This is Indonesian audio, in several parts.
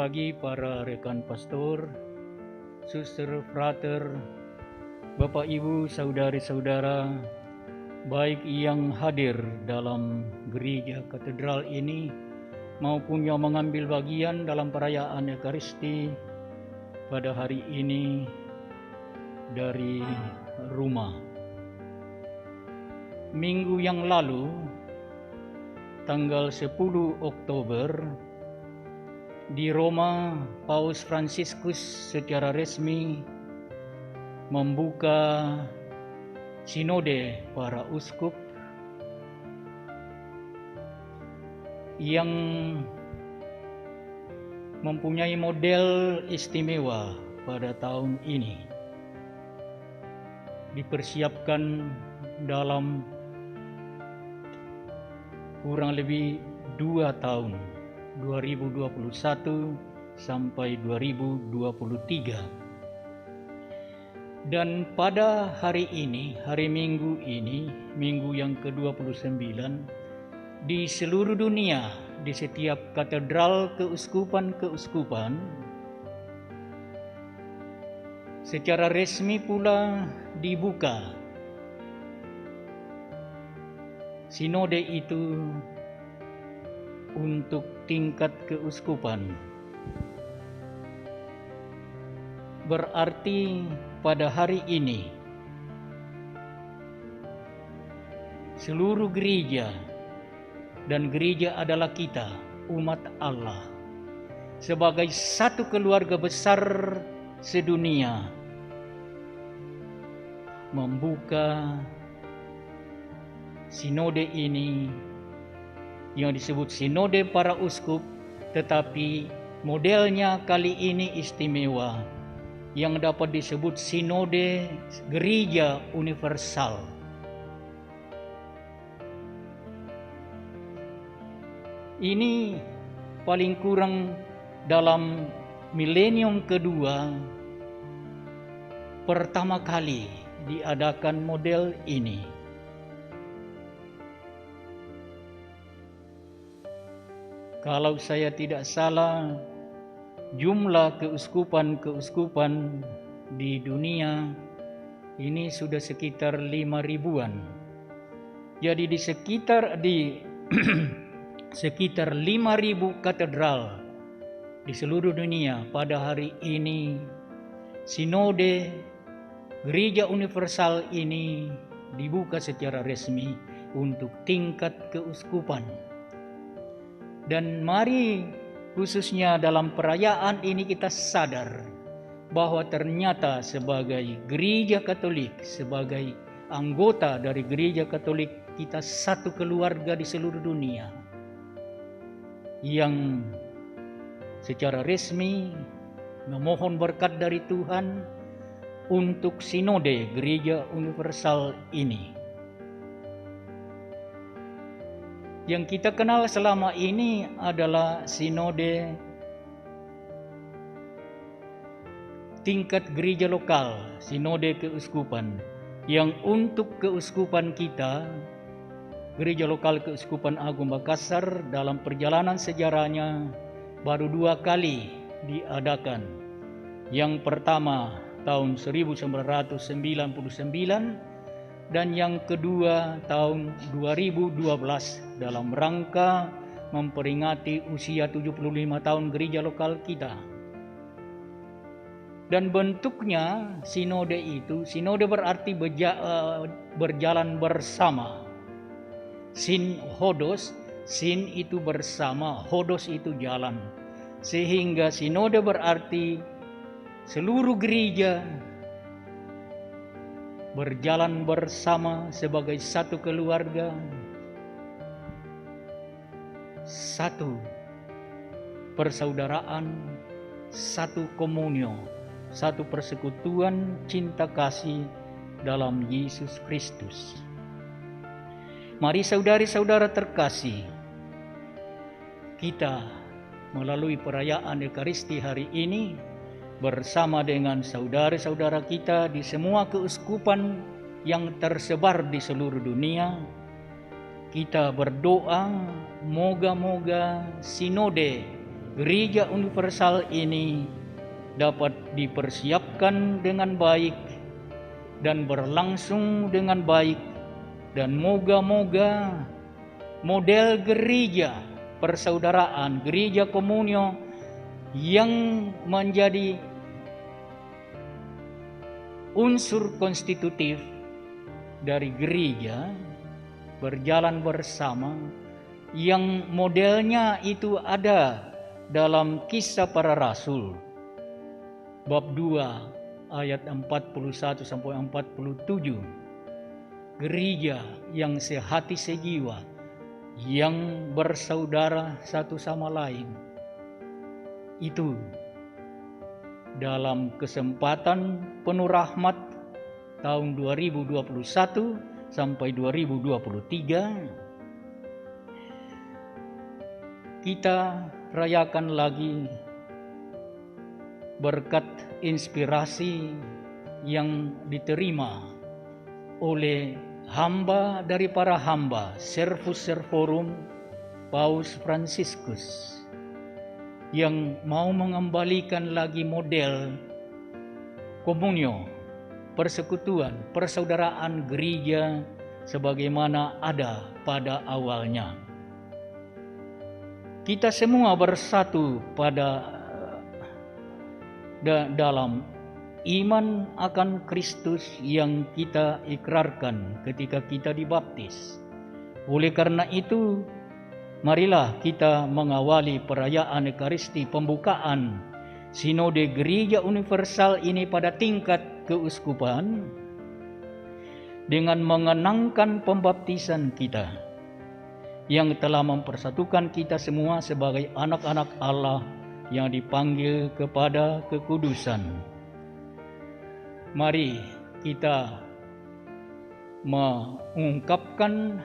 pagi para rekan pastor, suster, frater, Bapak Ibu, saudari-saudara, baik yang hadir dalam gereja katedral ini maupun yang mengambil bagian dalam perayaan Ekaristi pada hari ini dari rumah. Minggu yang lalu, tanggal 10 Oktober, di Roma, Paus Fransiskus secara resmi membuka sinode para uskup yang mempunyai model istimewa pada tahun ini. Dipersiapkan dalam kurang lebih 2 tahun, 2021 sampai 2023. Dan pada hari ini, hari Minggu ini, Minggu yang ke-29, di seluruh dunia, di setiap katedral keuskupan-keuskupan, secara resmi pula dibuka sinode itu untuk tingkat keuskupan. Berarti pada hari ini seluruh gereja, dan gereja adalah kita, umat Allah, sebagai satu keluarga besar sedunia, membuka sinode ini yang disebut sinode para uskup, tetapi modelnya kali ini istimewa, yang dapat disebut sinode gereja universal. Ini paling kurang dalam milenium kedua pertama kali diadakan model ini. Kalau saya tidak salah, jumlah keuskupan-keuskupan di dunia ini sudah sekitar 5.000-an. Jadi di sekitar 5.000 katedral di seluruh dunia pada hari ini, sinode gereja universal ini dibuka secara resmi untuk tingkat keuskupan. Dan mari khususnya dalam perayaan ini kita sadar bahwa ternyata sebagai gereja Katolik, sebagai anggota dari gereja Katolik, kita satu keluarga di seluruh dunia yang secara resmi memohon berkat dari Tuhan untuk sinode gereja universal ini. Yang kita kenal selama ini adalah sinode tingkat gereja lokal, sinode keuskupan, yang untuk keuskupan kita, gereja lokal Keuskupan Agung Makassar, dalam perjalanan sejarahnya baru 2 kali diadakan. Yang pertama tahun 1999 dan yang kedua tahun 2012 dalam rangka memperingati usia 75 tahun gereja lokal kita. Dan bentuknya sinode itu, sinode berarti berjalan bersama. Sin hodos, sin itu bersama, hodos itu jalan. Sehingga sinode berarti seluruh gereja berjalan bersama sebagai satu keluarga, satu persaudaraan, satu komunio, satu persekutuan cinta kasih dalam Yesus Kristus. Mari saudari-saudara terkasih, kita melalui perayaan Ekaristi hari ini bersama dengan saudara-saudara kita di semua keuskupan yang tersebar di seluruh dunia, kita berdoa moga-moga sinode gereja universal ini dapat dipersiapkan dengan baik dan berlangsung dengan baik, dan moga-moga model gereja persaudaraan, gereja komunio yang menjadi unsur konstitutif dari gereja berjalan bersama, yang modelnya itu ada dalam Kisah Para Rasul bab 2 ayat 41 sampai 47. Gereja yang sehati sejiwa, yang bersaudara satu sama lain. Itu dalam kesempatan penuh rahmat tahun 2021 sampai 2023, kita rayakan lagi berkat inspirasi yang diterima oleh hamba dari para hamba, Servus Servorum Paus Fransiskus, yang mau mengembalikan lagi model komunio, persekutuan, persaudaraan gereja sebagaimana ada pada awalnya. Kita semua bersatu pada dalam iman akan Kristus yang kita ikrarkan ketika kita dibaptis. Oleh karena itu, marilah kita mengawali perayaan Ekaristi pembukaan Sinode Gereja Universal ini pada tingkat keuskupan dengan mengenangkan pembaptisan kita yang telah mempersatukan kita semua sebagai anak-anak Allah yang dipanggil kepada kekudusan. Mari kita mengungkapkan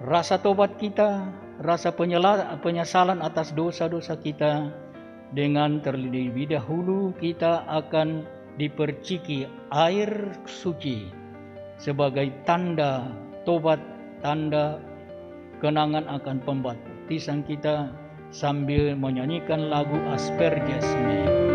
rasa tobat kita, rasa penyesalan atas dosa-dosa kita, dengan terlebih dahulu kita akan diperciki air suci sebagai tanda tobat, tanda kenangan akan pembaptisan kita, sambil menyanyikan lagu Asperges Me.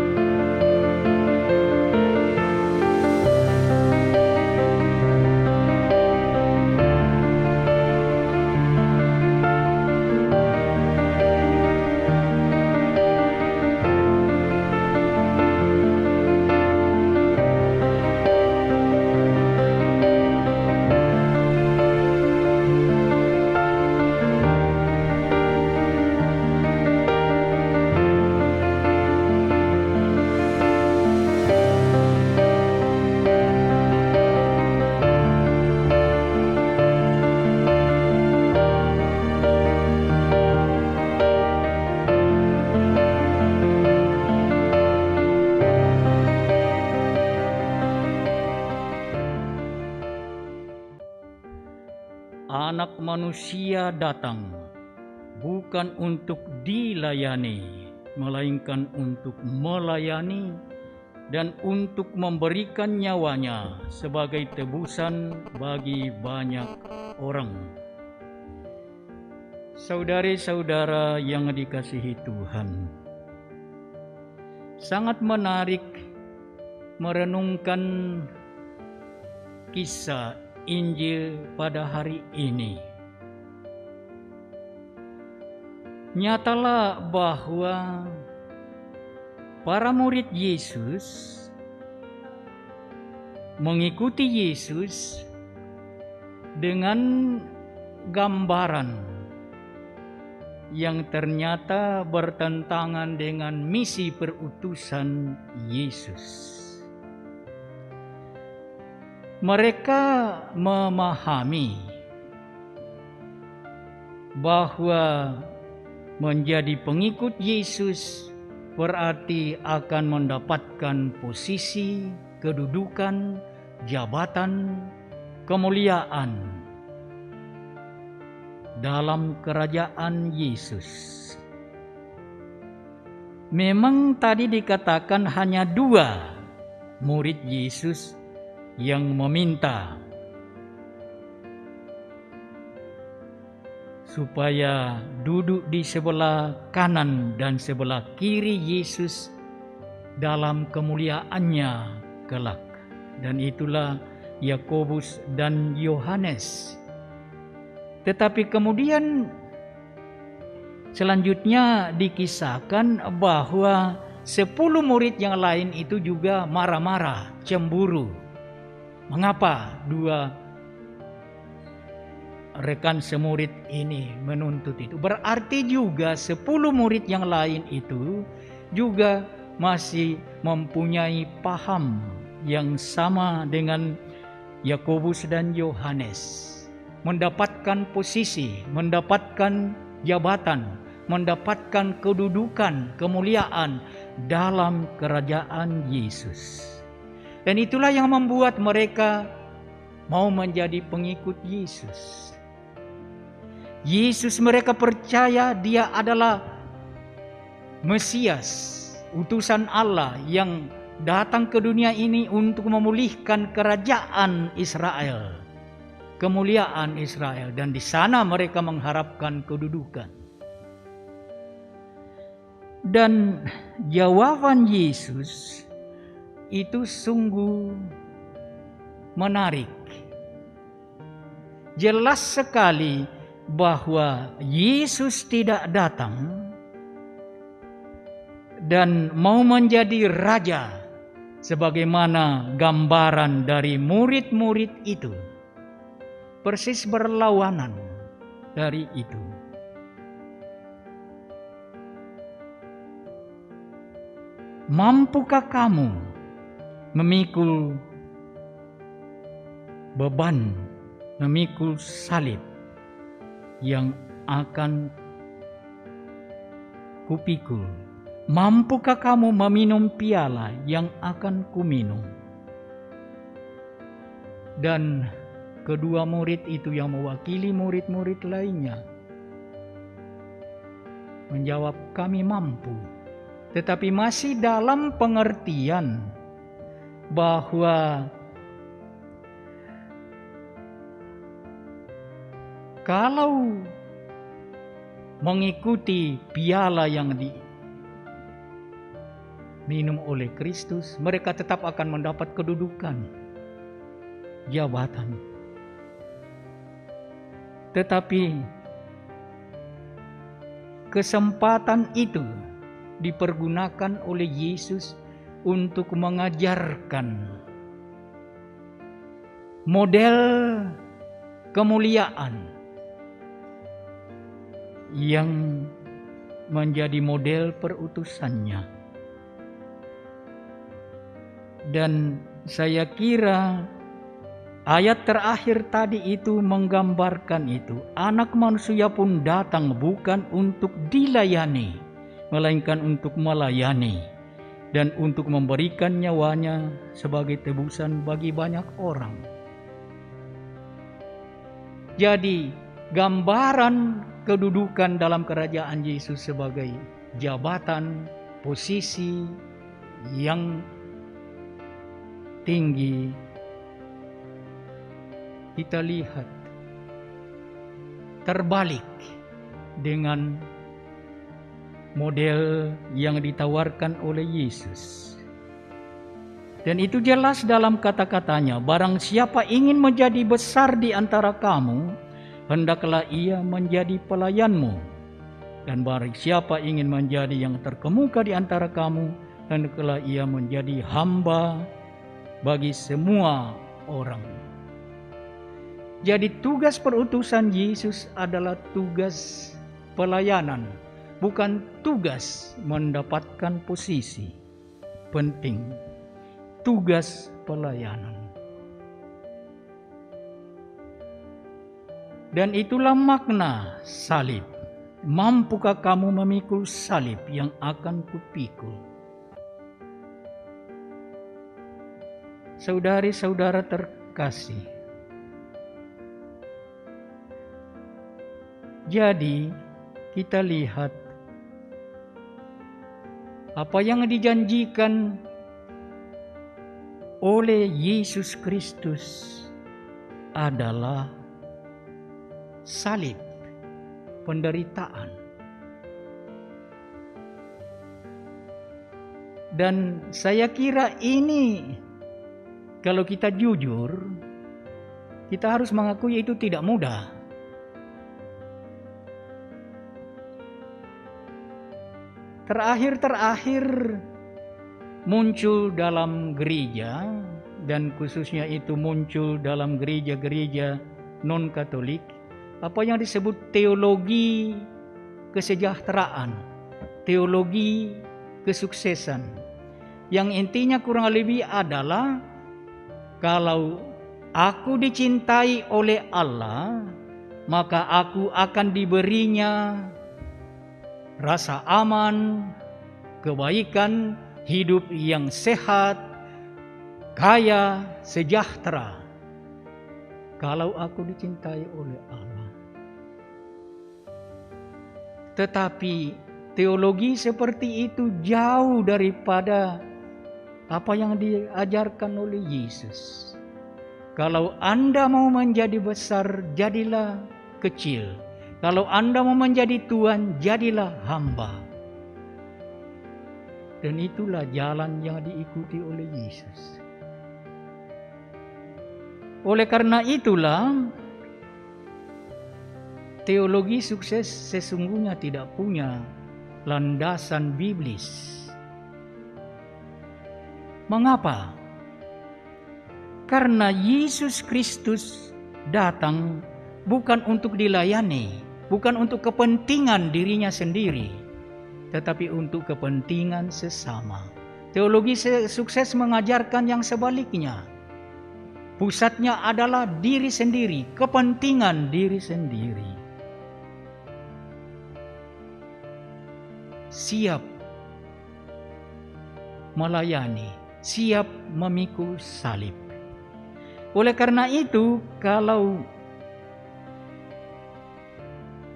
Anak manusia datang bukan untuk dilayani, melainkan untuk melayani dan untuk memberikan nyawanya sebagai tebusan bagi banyak orang. Saudari-saudara yang dikasihi Tuhan, sangat menarik merenungkan kisah Injil pada hari ini. Nyatalah bahwa para murid Yesus mengikuti Yesus dengan gambaran yang ternyata bertentangan dengan misi perutusan Yesus. Mereka memahami bahwa menjadi pengikut Yesus berarti akan mendapatkan posisi, kedudukan, jabatan, kemuliaan dalam kerajaan Yesus. Memang tadi dikatakan hanya 2 murid Yesus yang meminta. supaya duduk di sebelah kanan dan sebelah kiri Yesus dalam kemuliaannya kelak. Dan itulah Yakobus dan Yohanes. Tetapi kemudian selanjutnya dikisahkan bahwa 10 murid yang lain itu juga marah-marah, cemburu. Mengapa 2 rekan semurid ini menuntut itu? Berarti juga 10 murid yang lain itu juga masih mempunyai paham yang sama dengan Yakobus dan Yohanes. Mendapatkan posisi, mendapatkan jabatan, mendapatkan kedudukan, kemuliaan dalam kerajaan Yesus. Dan itulah yang membuat mereka mau menjadi pengikut Yesus. Yesus mereka percaya dia adalah Mesias, utusan Allah yang datang ke dunia ini untuk memulihkan kerajaan Israel, kemuliaan Israel, dan di sana mereka mengharapkan kedudukan. Dan jawaban Yesus itu sungguh menarik. Jelas sekali bahwa Yesus tidak datang dan mau menjadi raja sebagaimana gambaran dari murid-murid itu. Persis berlawanan dari itu. Mampukah kamu memikul beban, memikul salib yang akan kupikul? Mampukah kamu meminum piala yang akan kuminum? Dan kedua murid itu yang mewakili murid-murid lainnya menjawab, kami mampu. Tetapi masih dalam pengertian bahwa kalau mengikuti piala yang diminum oleh Kristus, mereka tetap akan mendapat kedudukan, jabatan. Tetapi kesempatan itu dipergunakan oleh Yesus untuk mengajarkan model kemuliaan yang menjadi model perutusannya. Dan saya kira ayat terakhir tadi itu menggambarkan itu. Anak manusia pun datang bukan untuk dilayani, melainkan untuk melayani dan untuk memberikan nyawanya sebagai tebusan bagi banyak orang. Jadi gambaran kedudukan dalam kerajaan Yesus sebagai jabatan, posisi yang tinggi, kita lihat terbalik dengan model yang ditawarkan oleh Yesus. Dan itu jelas dalam kata-katanya, barang siapa ingin menjadi besar di antara kamu, hendaklah ia menjadi pelayanmu. Dan barang siapa ingin menjadi yang terkemuka di antara kamu, hendaklah ia menjadi hamba bagi semua orang. Jadi tugas perutusan Yesus adalah tugas pelayanan, bukan tugas mendapatkan posisi penting. Tugas pelayanan. Dan itulah makna salib. Mampukah kamu memikul salib yang akan kupikul? Saudari-saudara terkasih, jadi kita lihat apa yang dijanjikan oleh Yesus Kristus adalah salib. penderitaan. Dan saya kira ini, kalau kita jujur, kita harus mengakui itu tidak mudah. Terakhir muncul dalam gereja, dan khususnya itu muncul dalam gereja-gereja non-Katolik, apa yang disebut teologi kesejahteraan, teologi kesuksesan, yang intinya kurang lebih adalah kalau aku dicintai oleh Allah, maka aku akan diberinya rasa aman, kebaikan, hidup yang sehat, kaya, sejahtera. Kalau aku dicintai oleh Allah. Tetapi teologi seperti itu jauh daripada apa yang diajarkan oleh Yesus. Kalau Anda mau menjadi besar, jadilah kecil. Kalau Anda mau menjadi tuan, jadilah hamba. Dan itulah jalan yang diikuti oleh Yesus. Oleh karena itulah, teologi sukses sesungguhnya tidak punya landasan biblis. Mengapa? Karena Yesus Kristus datang bukan untuk dilayani, bukan untuk kepentingan dirinya sendiri, tetapi untuk kepentingan sesama. Teologi sukses mengajarkan yang sebaliknya. Pusatnya adalah diri sendiri, kepentingan diri sendiri. Siap melayani, siap memikul salib. Oleh karena itu, kalau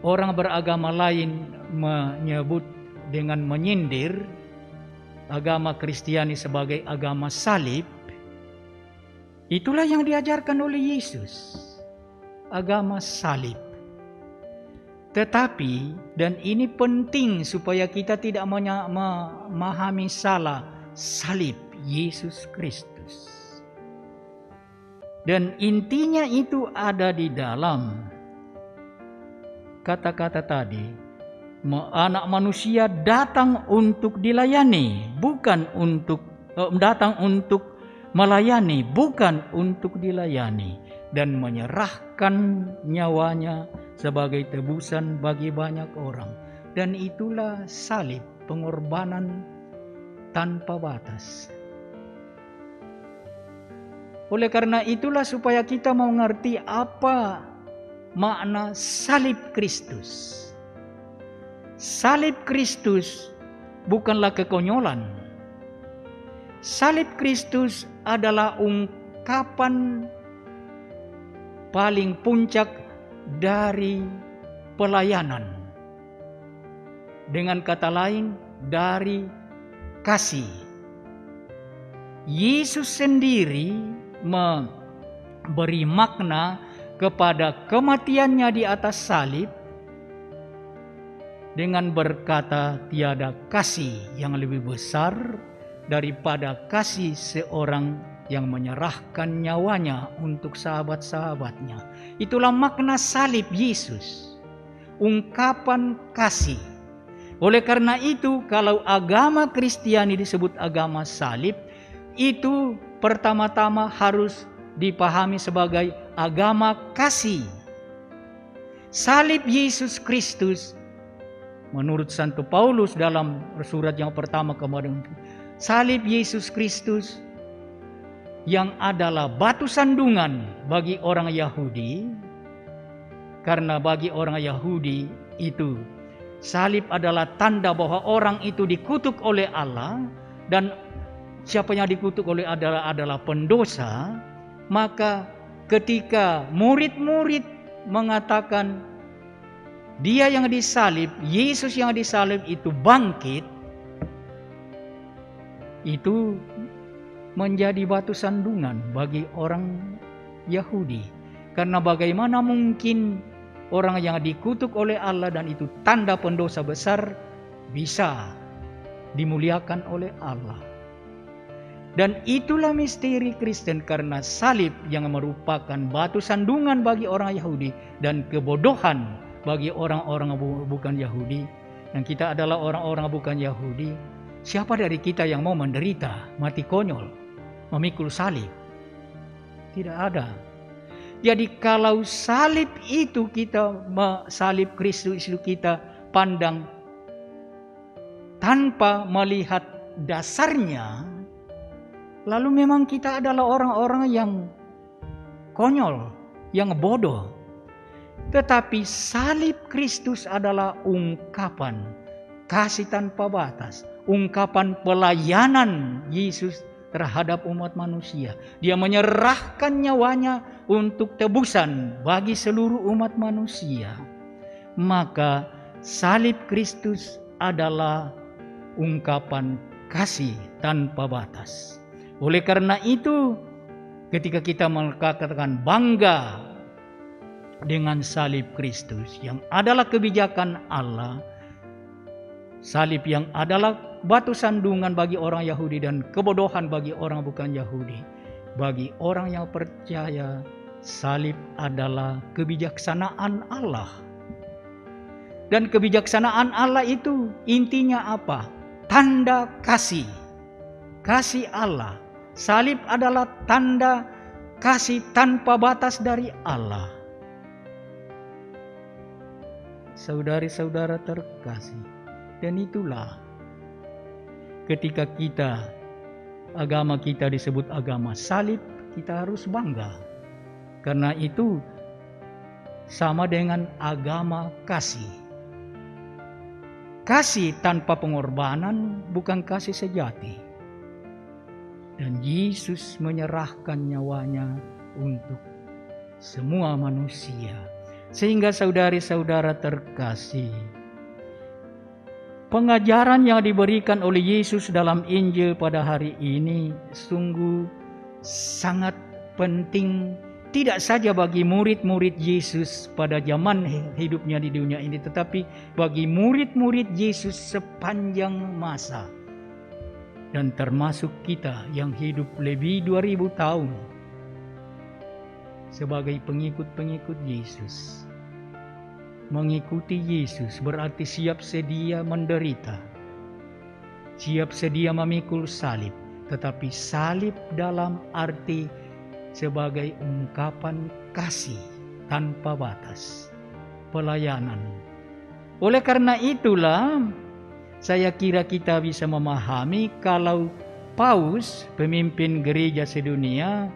orang beragama lain menyebut dengan menyindir agama Kristiani sebagai agama salib, itulah yang diajarkan oleh Yesus, agama salib. Tetapi, dan ini penting supaya kita tidak memahami salah, salib Yesus Kristus. Dan intinya itu ada di dalam kata-kata tadi, anak manusia datang untuk dilayani, bukan untuk datang untuk melayani, bukan untuk dilayani, dan menyerahkan nyawanya sebagai tebusan bagi banyak orang. Dan itulah salib, pengorbanan tanpa batas. Oleh karena itulah supaya kita mengerti apa makna salib Kristus. Salib Kristus bukanlah kekonyolan. Salib Kristus adalah ungkapan paling puncak dari pelayanan. Dengan kata lain, dari kasih. Yesus sendiri memberi makna kepada kematiannya di atas salib dengan berkata, tiada kasih yang lebih besar daripada kasih seorang yang menyerahkan nyawanya untuk sahabat-sahabatnya. Itulah makna salib Yesus, ungkapan kasih. Oleh karena itu, kalau agama Kristiani disebut agama salib, itu pertama-tama harus dipahami sebagai agama kasih. Salib Yesus Kristus, menurut Santo Paulus dalam surat yang pertama kepada salib Yesus Kristus yang adalah batu sandungan bagi orang Yahudi, karena bagi orang Yahudi itu salib adalah tanda bahwa orang itu dikutuk oleh Allah, dan siapa yang dikutuk oleh adalah pendosa. Maka ketika murid-murid mengatakan dia yang disalib, Yesus yang disalib itu bangkit, itu menjadi batu sandungan bagi orang Yahudi. Karena bagaimana mungkin orang yang dikutuk oleh Allah dan itu tanda pendosa besar, bisa dimuliakan oleh Allah. Dan itulah misteri Kristen, karena salib yang merupakan batu sandungan bagi orang Yahudi dan kebodohan bagi orang-orang bukan Yahudi. Dan kita adalah orang-orang bukan Yahudi. Siapa dari kita yang mau menderita, mati konyol, memikul salib? Tidak ada. Jadi kalau salib itu salib Kristus itu kita pandang tanpa melihat dasarnya, lalu memang kita adalah orang-orang yang konyol, yang bodoh. Tetapi salib Kristus adalah ungkapan kasih tanpa batas, ungkapan pelayanan Yesus terhadap umat manusia. Dia menyerahkan nyawanya untuk tebusan bagi seluruh umat manusia. Maka salib Kristus adalah ungkapan kasih tanpa batas. Oleh karena itu, ketika kita mengatakan bangga dengan salib Kristus yang adalah kebijakan Allah, salib yang adalah batu sandungan bagi orang Yahudi dan kebodohan bagi orang bukan Yahudi, bagi orang yang percaya, salib adalah kebijaksanaan Allah. Dan kebijaksanaan Allah itu intinya apa? Tanda kasih. Kasih Allah. Salib adalah tanda kasih tanpa batas dari Allah. Saudari-saudara terkasih, dan itulah ketika agama kita disebut agama salib, kita harus bangga. Karena itu sama dengan agama kasih. Kasih tanpa pengorbanan bukan kasih sejati. Dan Yesus menyerahkan nyawanya untuk semua manusia. Sehingga saudari-saudara terkasih, pengajaran yang diberikan oleh Yesus dalam Injil pada hari ini sungguh sangat penting, tidak saja bagi murid-murid Yesus pada zaman hidupnya di dunia ini, tetapi bagi murid-murid Yesus sepanjang masa. Dan termasuk kita yang hidup lebih 2000 tahun sebagai pengikut-pengikut Yesus. Mengikuti Yesus berarti siap sedia menderita, siap sedia memikul salib, tetapi salib dalam arti sebagai ungkapan kasih tanpa batas, pelayanan. Oleh karena itulah saya kira kita bisa memahami kalau Paus, pemimpin gereja sedunia,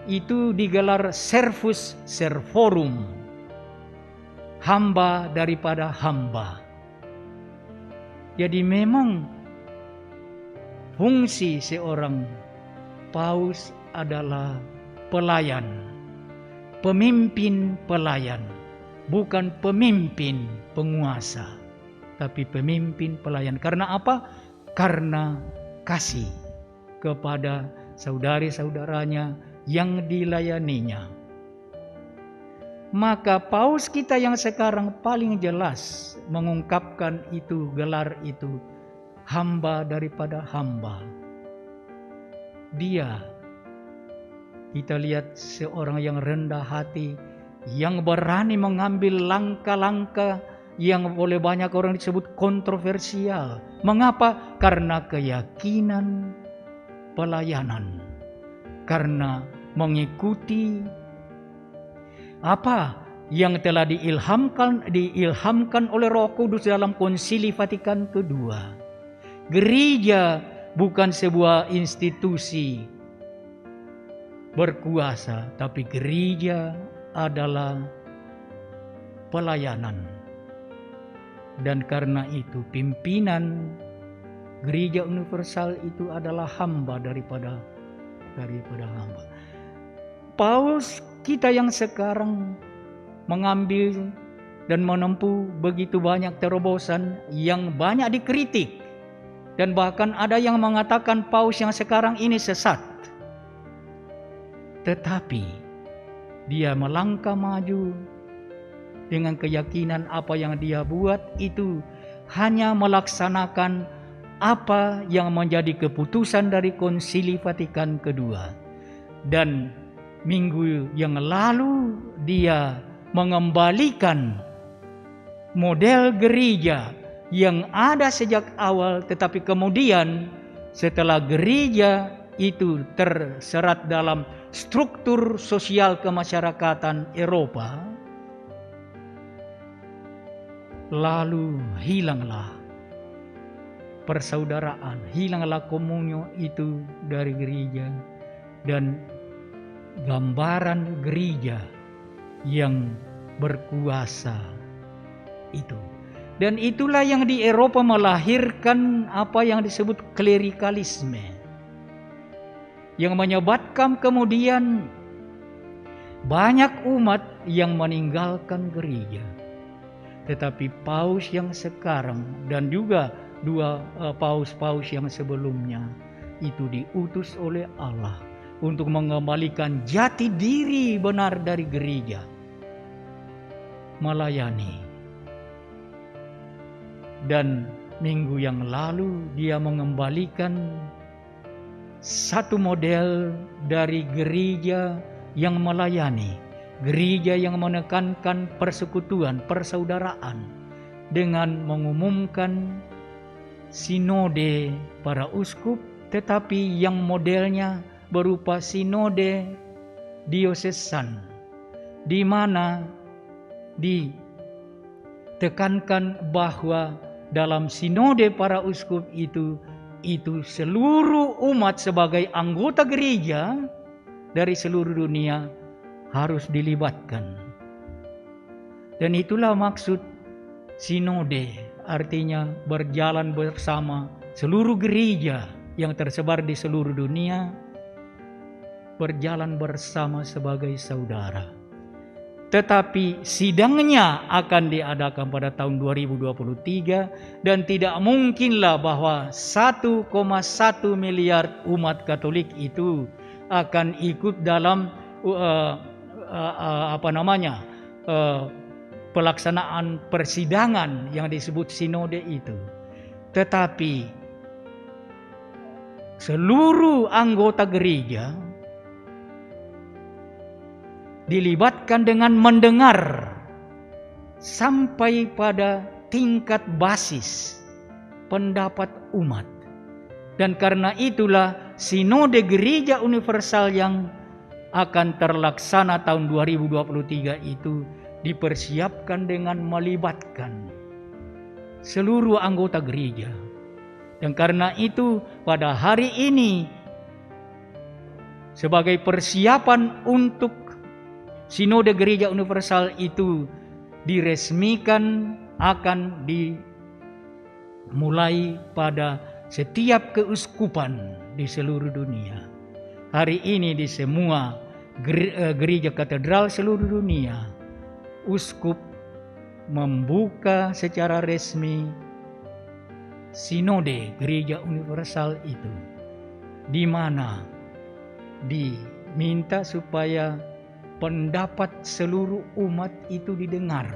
itu digelar servus servorum, hamba daripada hamba. Jadi memang fungsi seorang Paus adalah pelayan, pemimpin pelayan, bukan pemimpin penguasa, tapi pemimpin pelayan. Karena apa? Karena kasih kepada saudari-saudaranya yang dilayaninya. Maka Paus kita yang sekarang paling jelas mengungkapkan itu, gelar itu, hamba daripada hamba. Dia, kita lihat seorang yang rendah hati, yang berani mengambil langkah-langkah yang oleh banyak orang disebut kontroversial. Mengapa? Karena keyakinan pelayanan. Karena mengikuti apa yang telah diilhamkan oleh Roh Kudus dalam Konsili Vatikan kedua. Gereja bukan sebuah institusi berkuasa, tapi gereja adalah pelayanan. Dan karena itu pimpinan gereja universal itu adalah hamba daripada hamba. Paus kita yang sekarang mengambil dan menempuh begitu banyak terobosan yang banyak dikritik. Dan bahkan ada yang mengatakan Paus yang sekarang ini sesat. Tetapi dia melangkah maju dengan keyakinan apa yang dia buat itu hanya melaksanakan apa yang menjadi keputusan dari Konsili Vatikan kedua. Dan minggu yang lalu dia mengembalikan model gereja yang ada sejak awal, tetapi kemudian setelah gereja itu terserat dalam struktur sosial kemasyarakatan Eropa, lalu hilanglah persaudaraan, hilanglah komunyo itu dari gereja, dan gambaran gereja yang berkuasa itu. Dan itulah yang di Eropa melahirkan apa yang disebut klerikalisme, yang menyebabkan kemudian banyak umat yang meninggalkan gereja. Tetapi paus yang sekarang dan juga dua paus-paus yang sebelumnya itu diutus oleh Allah untuk mengembalikan jati diri benar dari gereja, melayani. Dan minggu yang lalu dia mengembalikan satu model dari gereja yang melayani, gereja yang menekankan persekutuan, persaudaraan, dengan mengumumkan sinode para uskup, tetapi yang modelnya berupa sinode diosesan, di mana ditekankan bahwa dalam sinode para uskup itu seluruh umat sebagai anggota gereja dari seluruh dunia harus dilibatkan. Dan itulah maksud sinode, artinya berjalan bersama seluruh gereja yang tersebar di seluruh dunia, berjalan bersama sebagai saudara. Tetapi sidangnya akan diadakan pada tahun 2023 dan tidak mungkinlah bahwa 1,1 miliar umat Katolik itu akan ikut dalam pelaksanaan persidangan yang disebut sinode itu. Tetapi seluruh anggota gereja dilibatkan dengan mendengar sampai pada tingkat basis pendapat umat. Dan karena itulah sinode gereja universal yang akan terlaksana tahun 2023 itu dipersiapkan dengan melibatkan seluruh anggota gereja. Dan karena itu pada hari ini sebagai persiapan untuk sinode gereja universal itu diresmikan akan dimulai pada setiap keuskupan di seluruh dunia. Hari ini di semua gereja katedral seluruh dunia, uskup membuka secara resmi sinode gereja universal itu, di mana diminta supaya pendapat seluruh umat itu didengar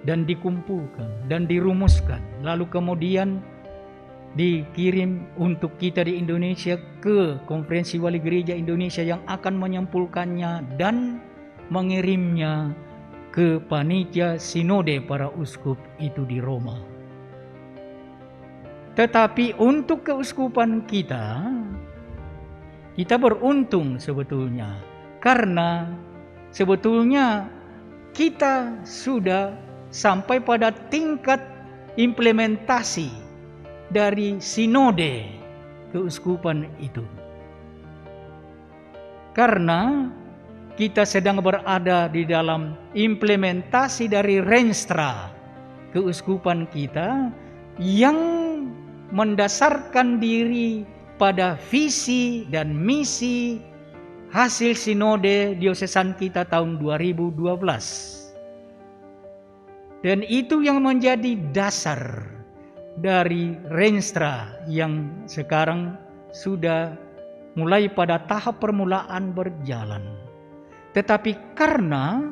dan dikumpulkan dan dirumuskan, lalu kemudian dikirim untuk kita di Indonesia ke Konferensi Wali Gereja Indonesia yang akan menyimpulkannya dan mengirimnya ke panitia sinode para uskup itu di Roma. Tetapi untuk keuskupan kita beruntung sebetulnya, karena sebetulnya kita sudah sampai pada tingkat implementasi dari sinode keuskupan itu. Karena kita sedang berada di dalam implementasi dari renstra keuskupan kita yang mendasarkan diri pada visi dan misi hasil sinode diosesan kita tahun 2012. Dan itu yang menjadi dasar dari renstra yang sekarang sudah mulai pada tahap permulaan berjalan. Tetapi karena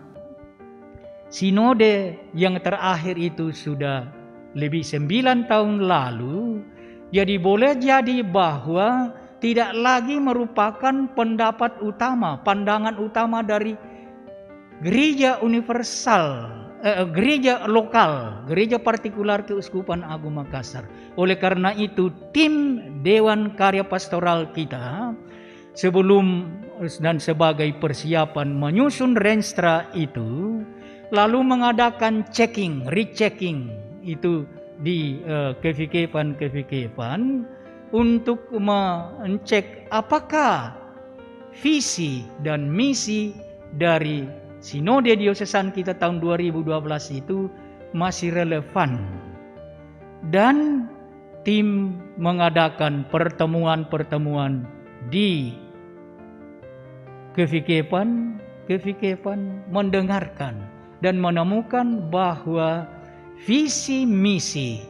sinode yang terakhir itu sudah lebih 9 tahun lalu. Jadi boleh jadi bahwa tidak lagi merupakan pendapat utama, pandangan utama dari gereja universal, gereja lokal, gereja partikular Keuskupan Agung Makassar. Oleh karena itu tim Dewan Karya Pastoral kita sebelum dan sebagai persiapan menyusun renstra itu, lalu mengadakan checking, rechecking itu di kevikepan untuk mengecek apakah visi dan misi dari Sinode Diosesan kita tahun 2012 itu masih relevan. Dan tim mengadakan pertemuan-pertemuan di kevikepan mendengarkan dan menemukan bahwa visi misi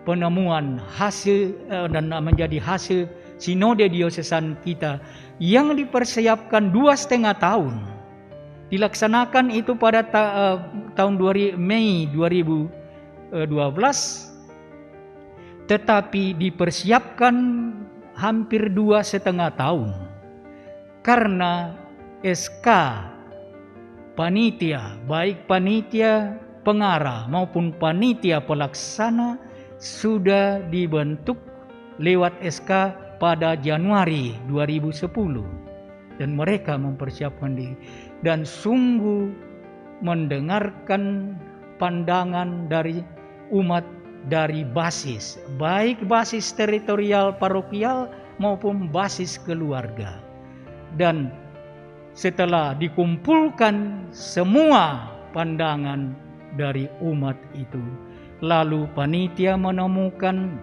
penemuan hasil dan menjadi hasil Sinode Diosesan kita yang dipersiapkan 2,5 tahun, dilaksanakan itu pada tahun Mei 2012, tetapi dipersiapkan hampir 2,5 tahun karena SK panitia, baik panitia pengarah maupun panitia pelaksana sudah dibentuk lewat SK pada Januari 2010 dan mereka mempersiapkan diri dan sungguh mendengarkan pandangan dari umat dari basis, baik basis teritorial parokial maupun basis keluarga. Dan setelah dikumpulkan semua pandangan dari umat itu, lalu panitia menemukan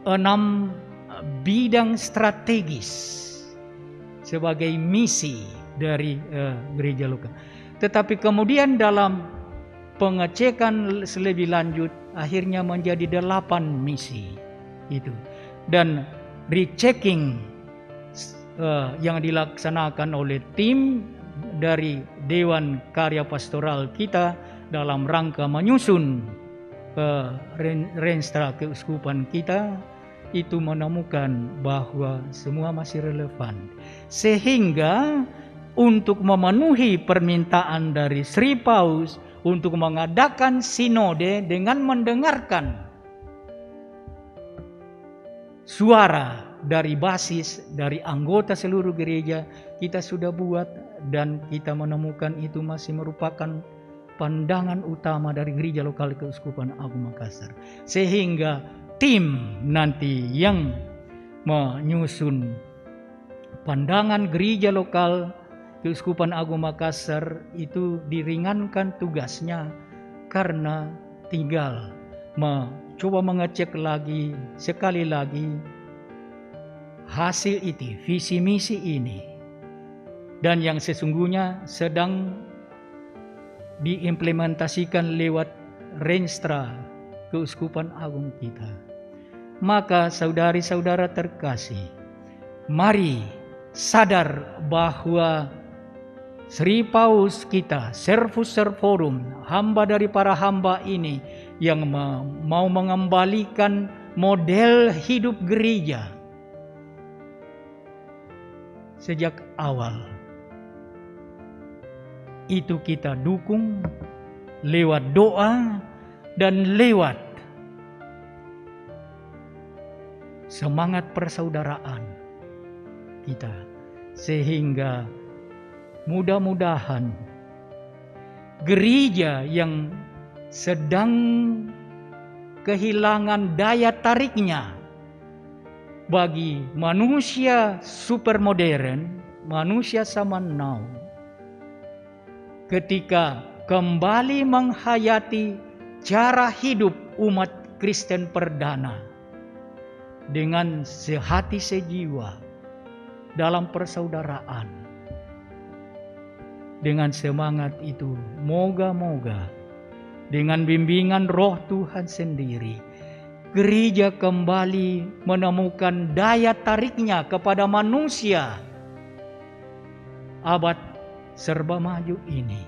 6 bidang strategis sebagai misi dari gereja lokal. Tetapi kemudian dalam pengecekan lebih lanjut akhirnya menjadi 8 misi itu. Dan rechecking yang dilaksanakan oleh tim dari Dewan Karya Pastoral kita dalam rangka menyusun renstra keuskupan kita itu menemukan bahwa semua masih relevan, sehingga untuk memenuhi permintaan dari Sri Paus untuk mengadakan sinode dengan mendengarkan suara dari basis, dari anggota seluruh gereja, kita sudah buat dan kita menemukan itu masih merupakan pandangan utama dari gereja lokal Keuskupan Agung Makassar. Sehingga tim nanti yang menyusun pandangan gereja lokal Keuskupan Agung Makassar itu diringankan tugasnya karena tinggal mencoba mengecek lagi sekali lagi hasil itu, visi misi ini, dan yang sesungguhnya sedang diimplementasikan lewat renstra Keuskupan Agung kita. Maka saudari-saudara terkasih, mari sadar bahwa Sri Paus kita, Servus Servorum, hamba dari para hamba ini yang mau mengembalikan model hidup gereja sejak awal. Itu kita dukung lewat doa dan lewat semangat persaudaraan kita, sehingga mudah-mudahan gereja yang sedang kehilangan daya tariknya bagi manusia supermodern, manusia zaman now, ketika kembali menghayati cara hidup umat Kristen perdana dengan sehati sejiwa dalam persaudaraan. Dengan semangat itu, moga-moga dengan bimbingan Roh Tuhan sendiri, gereja kembali menemukan daya tariknya kepada manusia abad serba maju ini.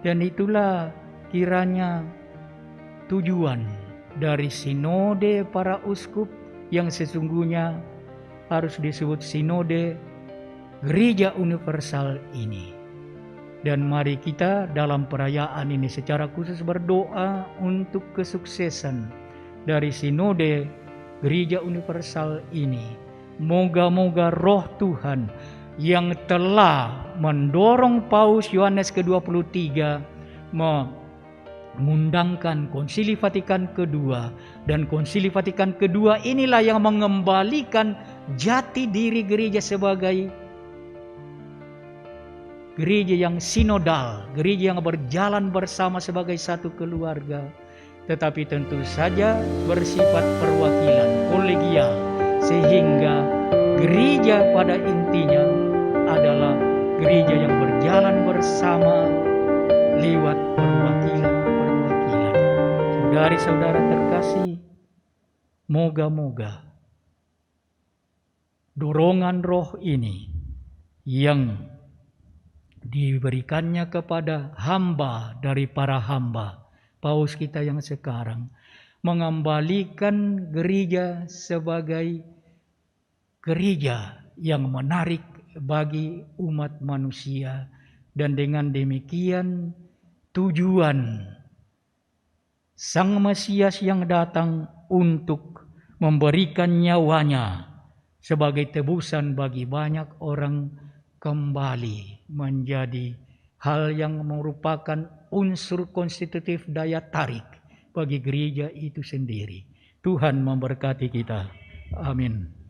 Dan itulah kiranya tujuan dari sinode para uskup yang sesungguhnya harus disebut sinode gereja universal ini. Dan mari kita dalam perayaan ini secara khusus berdoa untuk kesuksesan dari sinode gereja universal ini. Moga-moga roh Tuhan yang telah mendorong Paus Yohanes ke-23 mengundangkan Konsili Vatikan kedua, dan Konsili Vatikan kedua inilah yang mengembalikan jati diri gereja sebagai gereja yang sinodal, gereja yang berjalan bersama sebagai satu keluarga, tetapi tentu saja bersifat perwakilan, kolegial, sehingga gereja pada intinya adalah gereja yang berjalan bersama lewat perwakilan-perwakilan. Saudari-saudara terkasih, moga-moga dorongan roh ini yang diberikannya kepada hamba dari para hamba, Paus kita yang sekarang, mengembalikan gereja sebagai gereja yang menarik bagi umat manusia. Dan dengan demikian tujuan Sang Mesias yang datang untuk memberikan nyawanya sebagai tebusan bagi banyak orang kembali menjadi hal yang merupakan unsur konstitutif daya tarik bagi gereja itu sendiri. Tuhan memberkati kita. Amin.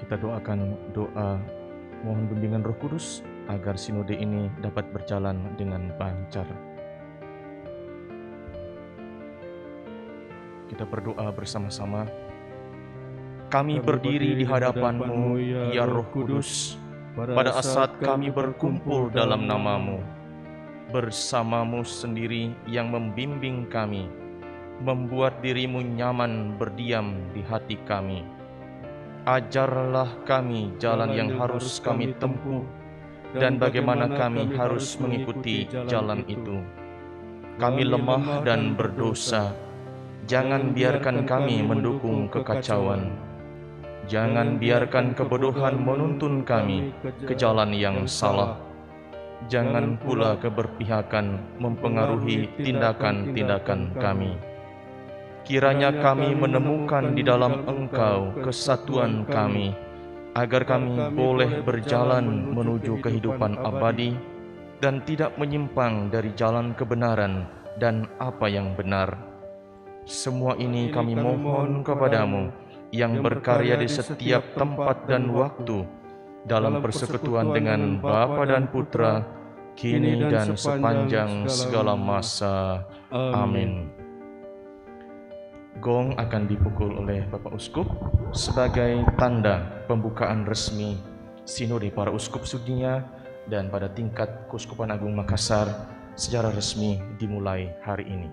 Kita doakan doa mohon bimbingan Roh Kudus agar sinode ini dapat berjalan dengan lancar. Kita berdoa bersama-sama. Kami berdiri di hadapan-Mu, ya Roh Kudus, pada saat kami berkumpul dalam nama-Mu, bersama-Mu sendiri yang membimbing kami, membuat diri-Mu nyaman berdiam di hati kami. Ajarlah kami jalan yang harus kami tempuh dan bagaimana kami harus mengikuti jalan itu. Kami lemah dan berdosa. Jangan biarkan kami mendukung kekacauan. Jangan biarkan kebodohan menuntun kami ke jalan yang salah. Jangan pula keberpihakan mempengaruhi tindakan-tindakan kami. Kiranya kami menemukan di dalam Engkau kesatuan kami, agar kami boleh berjalan menuju kehidupan abadi dan tidak menyimpang dari jalan kebenaran dan apa yang benar. Semua ini kami mohon kepadamu yang berkarya di setiap tempat dan waktu, dalam persekutuan dengan Bapa dan Putra, kini dan sepanjang segala masa. Amin. Gong akan dipukul oleh Bapak Uskup sebagai tanda pembukaan resmi Sinode para Uskup Sedunia dan pada tingkat Keuskupan Agung Makassar secara resmi dimulai hari ini.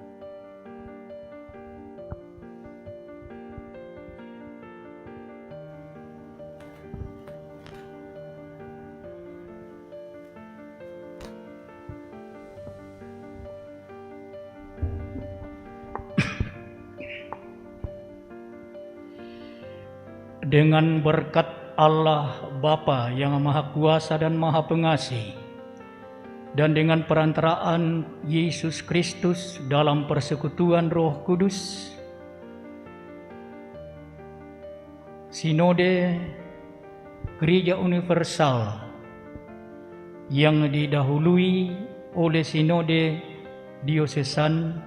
Dengan berkat Allah Bapa yang Maha Kuasa dan Maha Pengasih, dan dengan perantaraan Yesus Kristus dalam persekutuan Roh Kudus, Sinode Gereja Universal yang didahului oleh Sinode Diosesan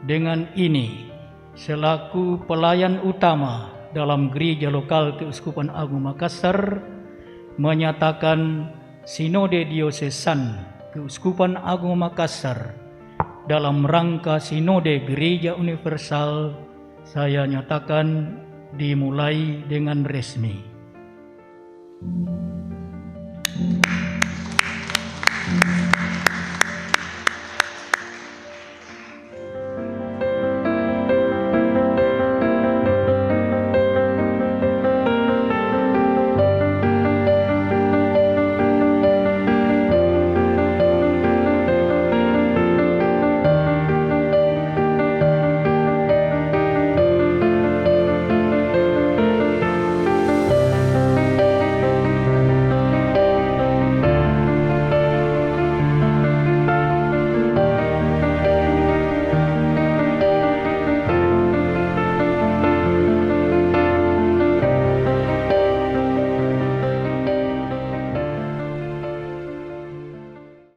dengan ini selaku pelayan utama dalam Gereja Lokal Keuskupan Agung Makassar menyatakan Sinode Diosesan Keuskupan Agung Makassar dalam rangka Sinode Gereja Universal saya nyatakan dimulai dengan resmi.